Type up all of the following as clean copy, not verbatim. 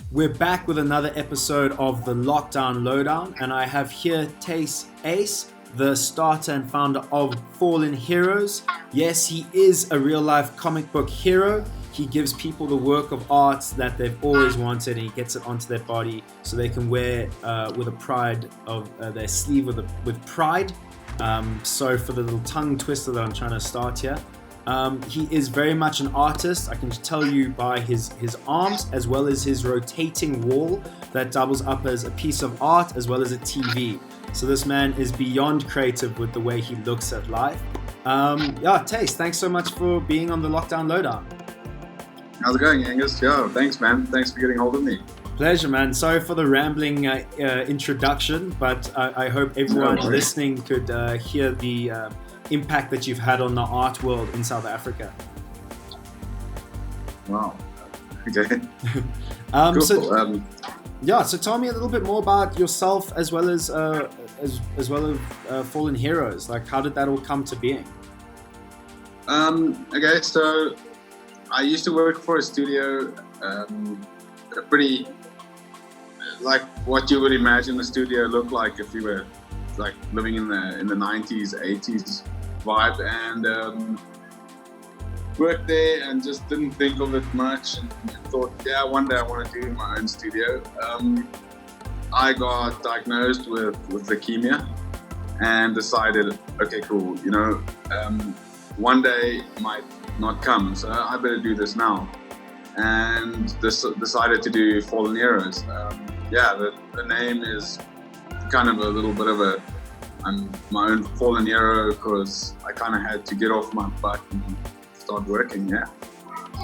We're back with another episode of the Lockdown Lowdown, and I have here Thys Uys, the starter and founder of Fallen Heroes. Yes, he is a real-life comic book hero. He gives people the work of art that they've always wanted, and he gets it onto their body so they can wear with a pride of their sleeve with pride. Sorry for the little tongue twister that I'm trying to start here. He is very much an artist. I can tell you by his arms, as well as his rotating wall that doubles up as a piece of art as well as a TV. So this man is beyond creative with the way he looks at life. Thys, thanks so much for being on the Lockdown Lowdown. How's it going, Angus? Yo, thanks, man. Thanks for getting hold of me. Pleasure, man. Sorry for the rambling introduction, but I hope everyone listening could hear the impact that you've had on the art world in South Africa. Wow. Okay. Cool. So tell me a little bit more about yourself as well as Fallen Heroes. Like, how did that all come to being? Okay, so I used to work for a studio, pretty like what you would imagine a studio looked like if you were like living in the 90s, 80s vibe, and worked there and just didn't think of it much and thought, yeah, one day I want to do my own studio. I got diagnosed with leukemia and decided, okay, cool, one day might not come, so I better do this now, and decided to do Fallen Heroes. The name is kind of a little bit of I'm my own fallen hero because I kind of had to get off my butt and start working. I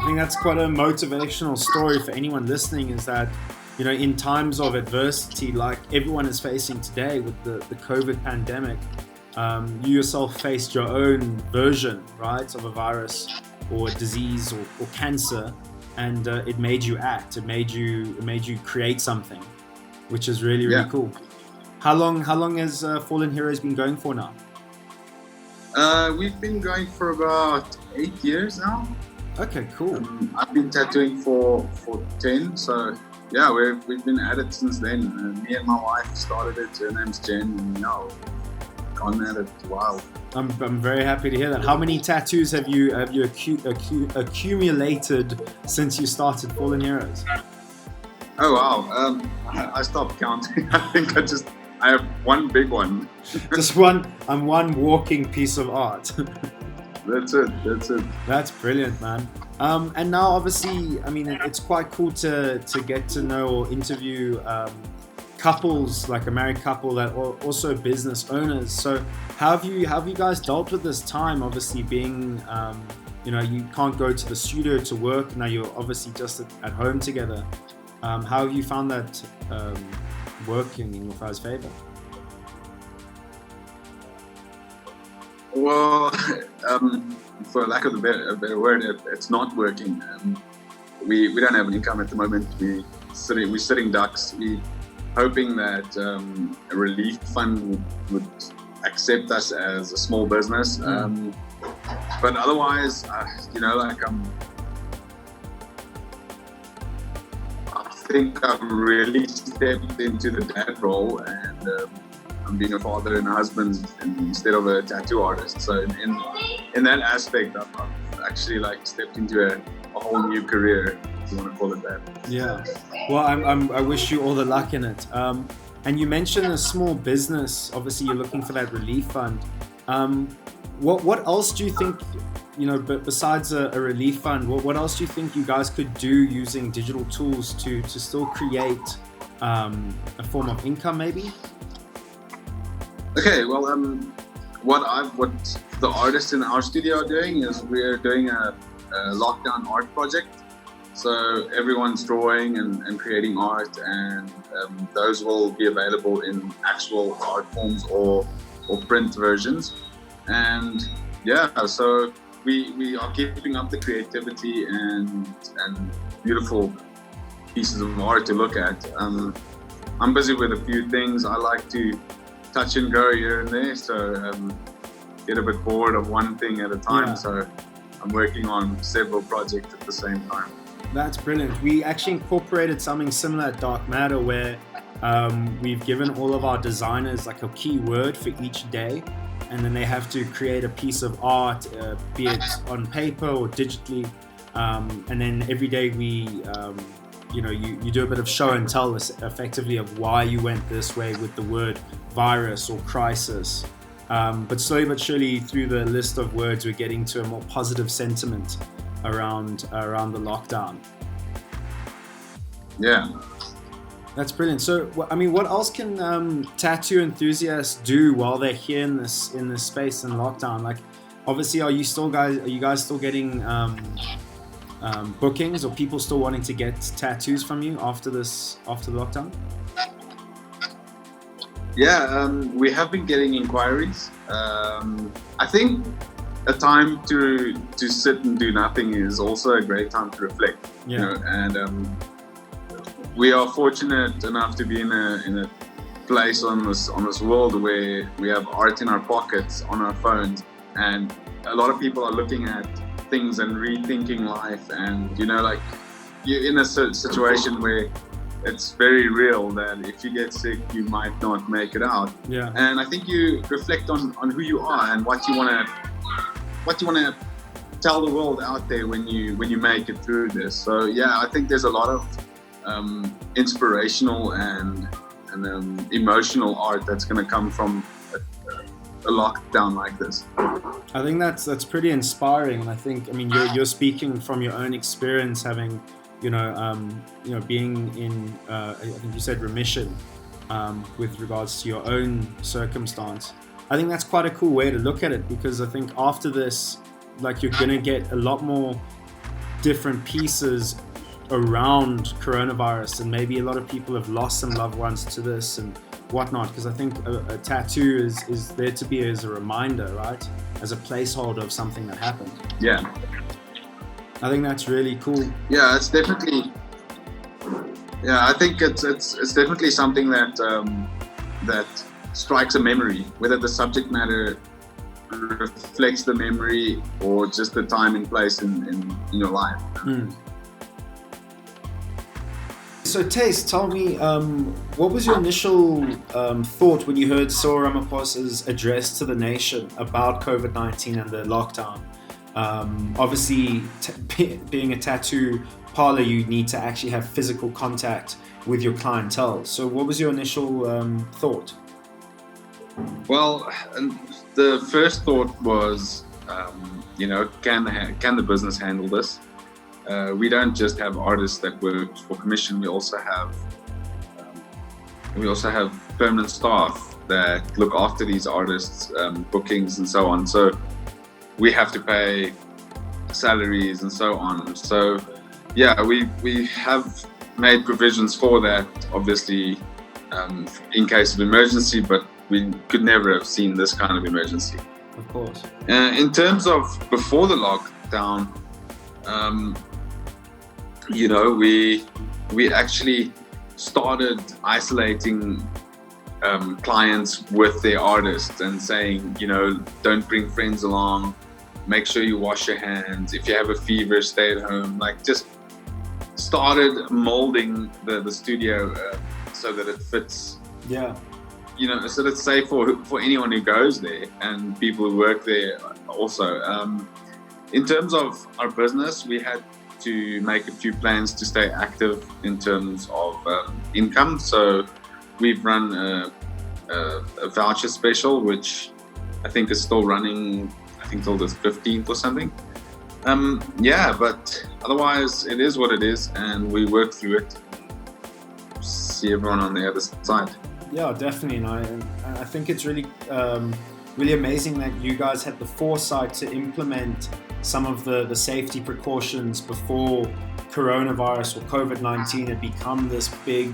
think that's quite a motivational story for anyone listening, is that, in times of adversity like everyone is facing today with the COVID pandemic, you yourself faced your own version, right, of a virus or a disease or cancer, and it made you act. It made you create something, which is really, really cool. How long has Fallen Heroes been going for now? We've been going for about 8 years now. Okay, cool. I've been tattooing for 10, so yeah, we've been at it since then. Me and my wife started it. Her name's Jen, and gone at it wild. I'm very happy to hear that. How many tattoos have you accumulated since you started Fallen Heroes? Oh wow, I stopped counting. I think I have one big one. Just one. I'm one walking piece of art. That's it. That's brilliant, man. And now, obviously, I mean, it's quite cool to get to know or interview couples, like a married couple that are also business owners. So, how have you guys dealt with this time? Obviously, being you can't go to the studio to work now. You're obviously just at home together. How have you found that working in your guys' favor? Well, for lack of a better word, it's not working. We don't have an income at the moment. We're sitting ducks. We're hoping that a relief fund would accept us as a small business. But otherwise, I think I've really stepped into the dad role, and I'm being a father and a husband instead of a tattoo artist. So in that aspect, I've actually stepped into a whole new career, if you want to call it that. Yeah. Well, I wish you all the luck in it. And you mentioned a small business. Obviously, you're looking for that relief fund. What else do you think? But besides a relief fund, what else do you think you guys could do using digital tools to still create a form of income, maybe? Okay, well, what the artists in our studio are doing is we're doing a lockdown art project. So everyone's drawing and creating art, and those will be available in actual art forms or print versions. And so we are keeping up the creativity and beautiful pieces of art to look at. I'm busy with a few things. I like to touch and go here and there, so get a bit bored of one thing at a time. So I'm working on several projects at the same time. That's brilliant. We actually incorporated something similar at DarkMatter where we've given all of our designers like a keyword for each day, and then they have to create a piece of art, be it on paper or digitally. And then every day you do a bit of show and tell effectively of why you went this way with the word virus or crisis. But slowly but surely through the list of words, we're getting to a more positive sentiment around the lockdown. Yeah. That's brilliant. So, I mean, what else can tattoo enthusiasts do while they're here in this space in lockdown? Like, obviously, are you guys still getting bookings, or people still wanting to get tattoos from you after the lockdown? Yeah, we have been getting inquiries. I think a time to sit and do nothing is also a great time to reflect. Yeah. You know, and we are fortunate enough to be in a place on this world where we have art in our pockets, on our phones, and a lot of people are looking at things and rethinking life. And like you're in a situation where it's very real that if you get sick, you might not make it out. Yeah. And I think you reflect on who you are and what you want to tell the world out there when you make it through this. So yeah, I think there's a lot of inspirational and emotional art that's going to come from a lockdown like this. I think that's pretty inspiring, and I think, you're speaking from your own experience, having being in I think you said remission with regards to your own circumstance. I think that's quite a cool way to look at it, because I think after this, like, you're gonna get a lot more different pieces around coronavirus, and maybe a lot of people have lost some loved ones to this and whatnot, because I think a tattoo is there to be as a reminder, right, as a placeholder of something that happened. Yeah, I think that's really cool. Yeah, it's definitely. Yeah, I think it's definitely something that that strikes a memory, whether the subject matter reflects the memory or just the time and place in your life. So Thys, tell me, what was your initial thought when you heard Cyril Ramaphosa's address to the nation about COVID-19 and the lockdown? Obviously, being a tattoo parlor, you need to actually have physical contact with your clientele. So what was your initial thought? Well, the first thought was, can the business handle this? We don't just have artists that work for commission. We also have permanent staff that look after these artists, bookings and so on. So we have to pay salaries and so on. So yeah, we have made provisions for that, obviously, in case of emergency, but we could never have seen this kind of emergency. Of course. In terms of before the lockdown, we actually started isolating clients with their artists and saying, don't bring friends along, make sure you wash your hands, if you have a fever, stay at home. Like, just started molding the studio so that it fits. Yeah. So that it's safe for anyone who goes there and people who work there also. In terms of our business, we had to make a few plans to stay active in terms of income. So we've run a voucher special, which I think is still running, till the 15th or something. But otherwise it is what it is, and we work through it, see everyone on the other side. Yeah, definitely. And I think it's really really amazing that you guys had the foresight to implement some of the safety precautions before coronavirus or COVID-19 had become this big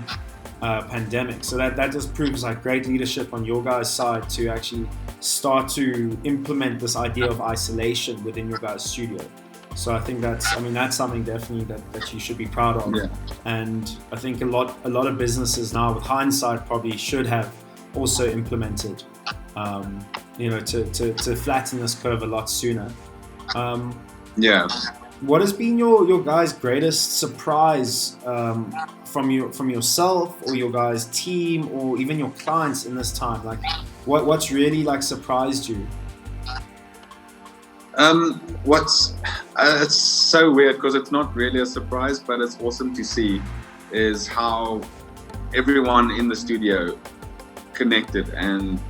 pandemic. So that just proves like great leadership on your guys' side to actually start to implement this idea of isolation within your guys' studio. So I think that's something definitely that you should be proud of. Yeah. And I think a lot of businesses now, with hindsight, probably should have also implemented, to flatten this curve a lot sooner. Yeah. What has been your guys' greatest surprise from yourself or your guys' team or even your clients in this time? Like, what's really like surprised you? What's it's so weird because it's not really a surprise, but it's awesome to see is how everyone in the studio connected and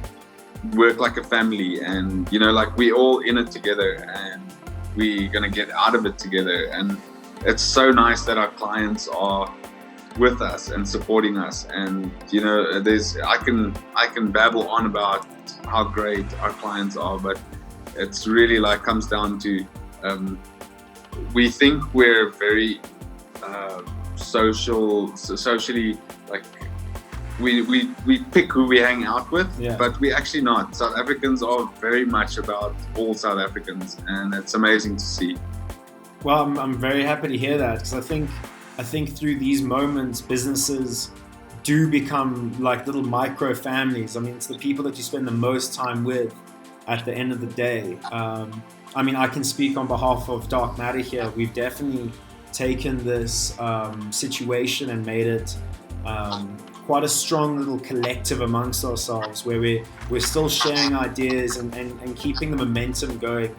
worked like a family, and like we all in it together and we're gonna get out of it together. And it's so nice that our clients are with us and supporting us. And I can babble on about how great our clients are, but it's really like comes down to we think we're very socially like we pick who we hang out with, but we're actually not. South Africans are very much about all South Africans, and it's amazing to see. Well, I'm very happy to hear that, because I think through these moments, businesses do become like little micro families. I mean, it's the people that you spend the most time with at the end of the day. I mean, I can speak on behalf of DarkMatter here. We've definitely taken this situation and made it quite a strong little collective amongst ourselves, where we're still sharing ideas and keeping the momentum going,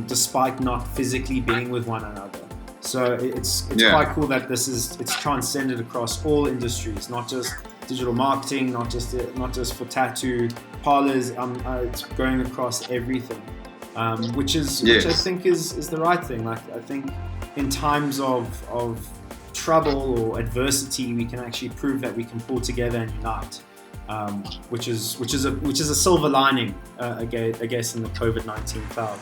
despite not physically being with one another. So it's quite cool that it's transcended across all industries, not just digital marketing, not just for tattoo parlors. It's going across everything, which I think is the right thing. Like, I think in times of trouble or adversity, we can actually prove that we can pull together and unite, which is a silver lining, I guess, in the COVID-19 cloud.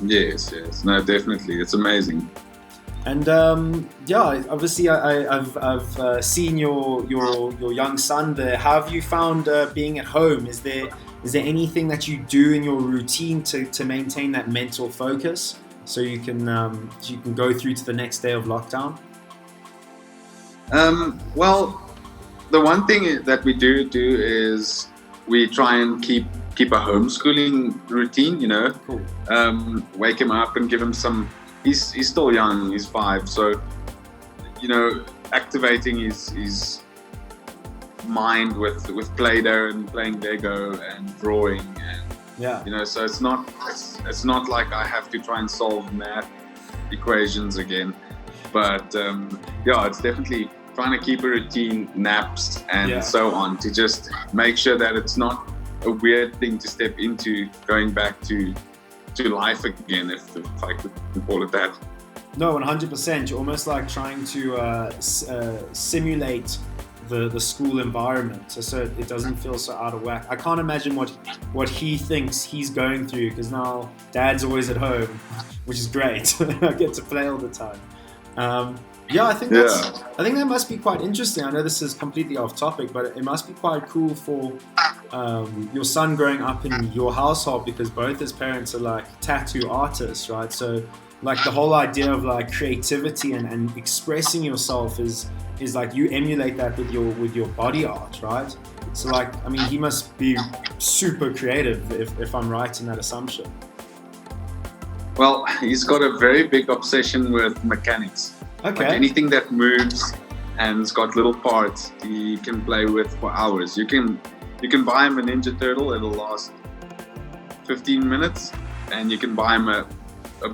Yes, no, definitely, it's amazing. And obviously, I've seen your young son there. How have you found being at home? Is there anything that you do in your routine to maintain that mental focus, so you can go through to the next day of lockdown? Well, the one thing that we do is we try and keep a homeschooling routine. Cool. Wake him up and give him some. He's still young. He's 5, so activating his mind with Play-Doh and playing Lego and drawing, and so it's not like I have to try and solve math equations again, but it's definitely trying to keep a routine, naps and so on, to just make sure that it's not a weird thing to step into, going back to life again, if I could call it that. No, 100%. You're almost like trying to simulate the school environment, so it doesn't feel so out of whack. I can't imagine what he thinks he's going through, because now Dad's always at home, which is great. I get to play all the time. I think that must be quite interesting. I know this is completely off topic, but it must be quite cool for your son growing up in your household, because both his parents are like tattoo artists, right? So like the whole idea of like creativity and expressing yourself is like you emulate that with your body art, right? So like, I mean, he must be super creative if I'm right in that assumption. Well, he's got a very big obsession with mechanics. Okay. Like anything that moves and it's got little parts, he can play with for hours. You can buy him a Ninja Turtle, it'll last 15 minutes, and you can buy him a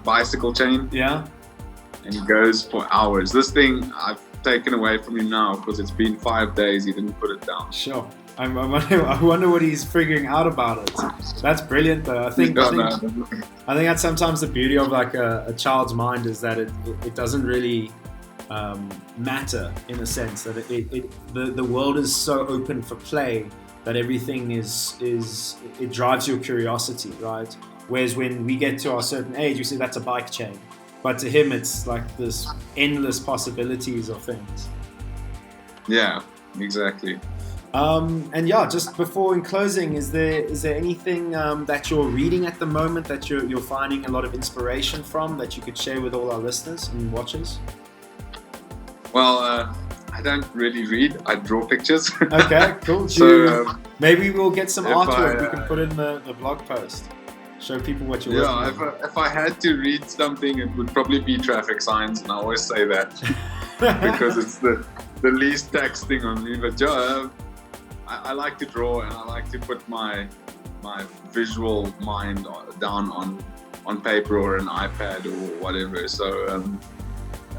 bicycle chain. Yeah. And he goes for hours. This thing I've taken away from him now because it's been 5 days, he didn't put it down. Sure. I wonder what he's figuring out about it. That's brilliant, though. I think that's sometimes the beauty of like a child's mind, is that it doesn't really matter, in a sense that the world is so open for play that everything it drives your curiosity, right? Whereas when we get to our certain age, we say that's a bike chain, but to him it's like this endless possibilities of things. Yeah, exactly. Just before in closing, is there anything that you're reading at the moment that you're finding a lot of inspiration from, that you could share with all our listeners and watchers? Well, I don't really read. I draw pictures. Okay, cool. So maybe we'll get some artwork we can put in the blog post. Show people what you're working on. If I had to read something, it would probably be traffic signs, and I always say that because it's the least taxing on me. But I like to draw, and I like to put my visual mind down on paper or an iPad or whatever. So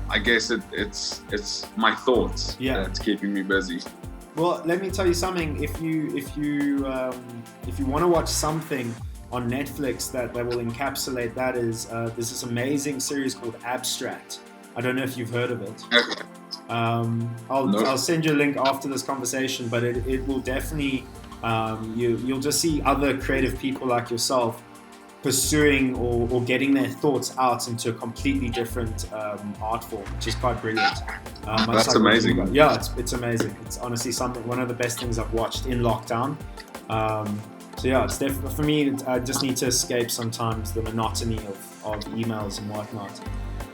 I guess it's my thoughts that's keeping me busy. Well, let me tell you something. If you want to watch something on Netflix that will encapsulate that, is there's this amazing series called Abstract. I don't know if you've heard of it. Okay. I'll send you a link after this conversation, but it will definitely you'll just see other creative people like yourself pursuing or getting their thoughts out into a completely different art form, which is quite brilliant. That's amazing. Yeah, it's amazing. It's honestly one of the best things I've watched in lockdown. So yeah, it's definitely for me. I just need to escape sometimes the monotony of emails and whatnot.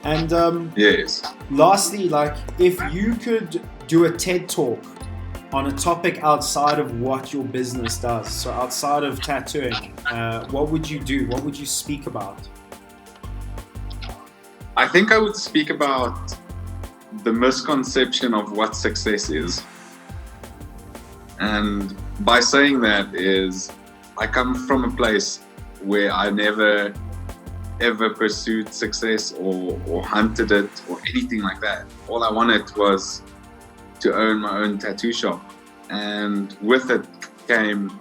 And yes. Lastly, like if you could do a TED talk on a topic outside of what your business does, so outside of tattooing, what would you do? What would you speak about? I think I would speak about the misconception of what success is. And by saying that is, I come from a place where I never ever pursued success or hunted it or anything like that. All I wanted was to own my own tattoo shop, and with it came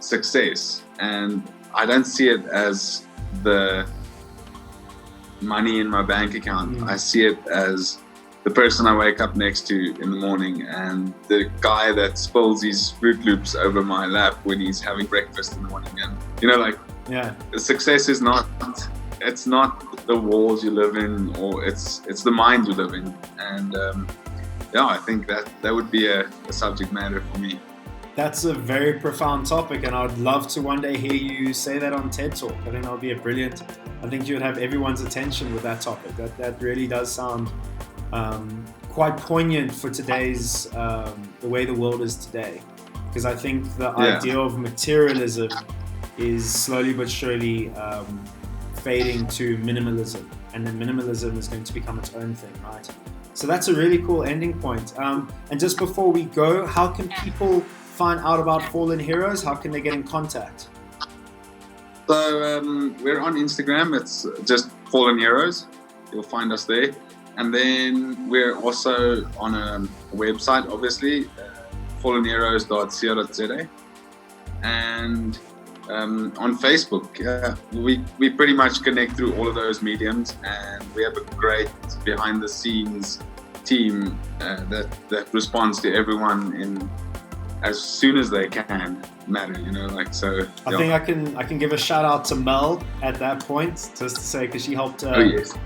success. And I don't see it as the money in my bank account. I see it as the person I wake up next to in the morning, and the guy that spills his Fruit Loops over my lap when he's having breakfast in the morning. And success is not the walls you live in, or it's the mind you live in. And I think that would be a subject matter for me. That's a very profound topic, and I'd love to one day hear you say that on TED Talk. I think that would be I think you would have everyone's attention with that topic. That really does sound quite poignant for today's the way the world is today, because I think the idea of materialism is slowly but surely fading to minimalism, and then minimalism is going to become its own thing, right? So that's a really cool ending point. And just before we go, how can people find out about Fallen Heroes? How can they get in contact? So we're on Instagram. It's just Fallen Heroes. You'll find us there. And then we're also on a website, obviously, fallenheroes.co.za. And on Facebook, we pretty much connect through all of those mediums, and we have a great behind-the-scenes team that responds to everyone in as soon as they can matter, so. I think I can give a shout out to Mel at that point, just to say, because she helped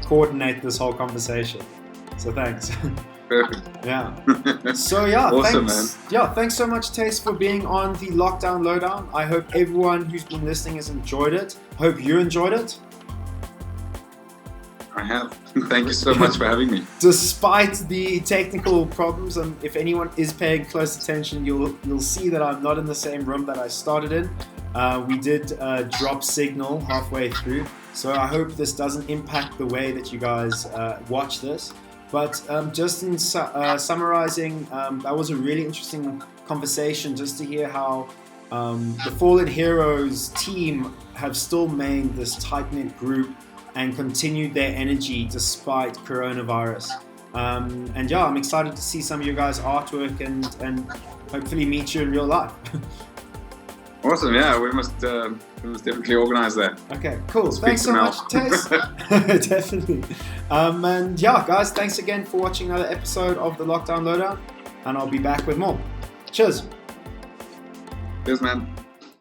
coordinate this whole conversation. So thanks. Perfect. Yeah. So awesome, thanks. Man. Yeah, thanks so much, Thys, for being on the Lockdown Lowdown. I hope everyone who's been listening has enjoyed it. Hope you enjoyed it. I have. Thank you so much for having me. Despite the technical problems, if anyone is paying close attention, you'll see that I'm not in the same room that I started in. We did drop signal halfway through, so I hope this doesn't impact the way that you guys watch this. But just in summarizing, that was a really interesting conversation, just to hear how the Fallen Heroes team have still maintained this tight-knit group and continued their energy despite coronavirus. And I'm excited to see some of your guys' artwork and hopefully meet you in real life. Awesome, we must definitely organize that. Okay, cool. Thanks so much, Thys. Definitely. And guys, thanks again for watching another episode of the Lockdown Lowdown, and I'll be back with more. Cheers. Cheers, man.